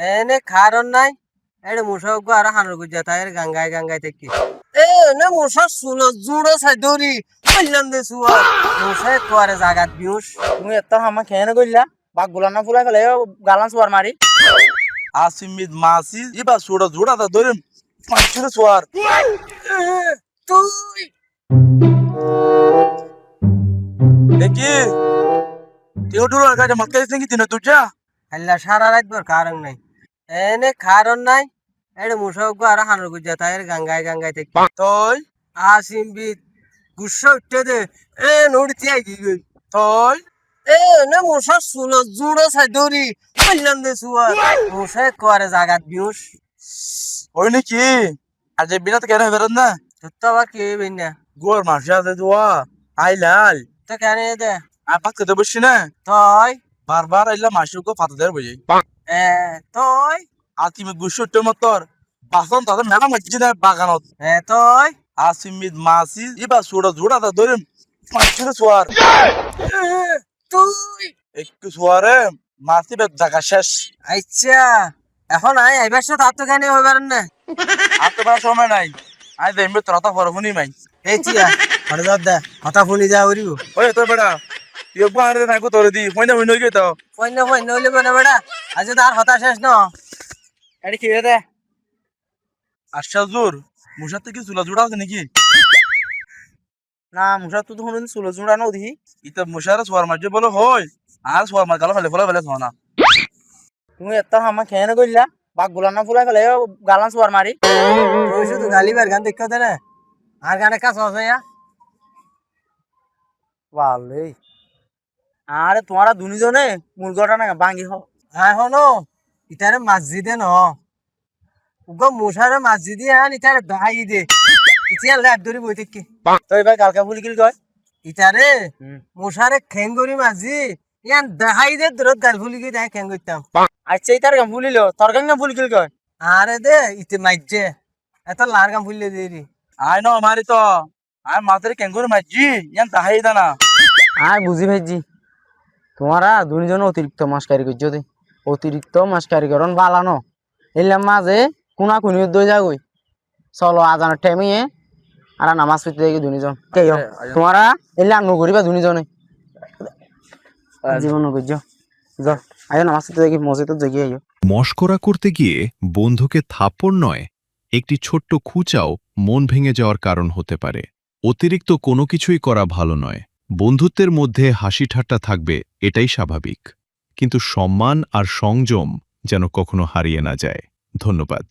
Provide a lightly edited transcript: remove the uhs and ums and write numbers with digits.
এনে খারণ নাই এটা মুসা গো আর হানুর গুজা তাই গঙ্গায় গঙ্গায় থেকে এ নে মুসা সুলো জুড়ো সাই দড়ি কইলাম দে সুয়া মুসা তোয়ারে জাগাত বিউস তুমি এত হামা খেয়ে না কইলা বাঘ গুলানা ফুলাই ফেলে গালান সোয়ার মারি আসিমিদ মাসি ইবা সুড়া জুড়া দা ধরে পাঁচরে সোয়ার তুই দেখি তেউটুর কাছে মত কাছে কি দিন তুজা আল্লাহ সারা রাত বর কারণ নাই এনে খারণ নাই এটা মুসা গো আর হানুর গুজা তাই গঙ্গায় গঙ্গায় থেকে তুই আসিম বিদ গুসা উঠতে দে এ নড়তি আই গই তুই এ নে মুসা সুলো জুড়ো সাই দড়ি কইলাম দে সুয়া মুসা তোয়ারে জাগাত বিউস ওই নাকি আর যে বিনা তো কেন বেরোন না তো আবার কি হইবেন না গোর মাসা দে দোয়া আইলাল তো কেন দে আর পাক তো বসছি না তই বারবার আইলা মাসুকো পাতা দেয় বুঝি এ তই আর তুমি গুসুট মতর বাসন তাদের মেলা মারছি না বাগানত এ তই আসিমিদ মাসি ইবা সুড়া জুড়া দা ধরে পাঁচরে সোয়ার তুই একটু সোয়ারে মাসি বে জায়গা শেষ আচ্ছা এখন আই আইবার সাথে আর তো কেন হইবার না আর তো বড় সময় নাই আই দেমবে তোরা তো ফরফুনি মাই এই চিয়া আরে দাদ দে কথা ফুলি যা উরিব ওই তো বেড়া তুই বারে না কো তোর দি হইনা হইনা গই তো কইন নইলে বনে বেড়া আজ তো আর হতা শেষ ন এটি কি দে আশা জোর মুসাতে কি চুলা জুড়া আছে নাকি না মুসা তো ধরুন সুলো জুড়ানো দেখি ইতা মুসারে সোয়ার মারছে বলে হয় আর সোয়ার মার গালো ফেলে ফেলে ফেলে সোনা তুমি এত হামা খেয়ে না কইলা বাঘ গুলানা ফুলাই ফেলে গালান সোয়ার মারি তুই শুধু গালি বার গান দেখতে দে না আর গানে কাজ আছে ইয়া ভালোই আরে তোমারা দুজনে মুরগটা না ভাঙ্গি হ এখনো ইতারে মসজিদে ন উগো মুসারে মসজিদে আন ইতারে ভাই দে ইতিয়া ল্যাব ধরি বই থেকে তো এবার কালকা ফুলি কিল কয় ইতারে মুসারে খেঙ্গরি মাঝি ইয়ান দেখাই দে দূরত গাল ফুলি গিয়ে দেখাই খেং করতাম আচ্ছা এই তার গাম ফুলিল তোর গাম ফুলি কিল কয় আরে দে ইতে মাইজে এত লার গাম ফুললে দে রে আই ন মারি তো আই মাথারে কেঙ্গুর মারছি ইয়ান তাহাই দানা আয় বুঝি ভাইজি তোমারা দুজন অতিরিক্ত মাছ কারি করছো দে অতিরিক্ত মাছ কারি করন বালানো এলাম মাঝে কোনা কোনি দই যাগই চলো আজানের টেমিয়ে আর নামাজ পড়তে দেখি দুজন কে তোমারা এলাম নগরিবা দুজনে জীবন নগর্য যাও আয়ো নামাজ পড়তে দেখি মসজিদে জগিয়ে আইও মশকরা করতে গিয়ে বন্ধুকে থাপ্পড় নয় একটি ছোট্ট খুঁচাও মন ভেঙে যাওয়ার কারণ হতে পারে। অতিরিক্ত কোনো কিছুই করা ভালো নয়। বন্ধুত্বের মধ্যে হাসি ঠাট্টা থাকবে, এটাই স্বাভাবিক, কিন্তু সম্মান আর সংযম যেন কখনো হারিয়ে না যায়। ধন্যবাদ।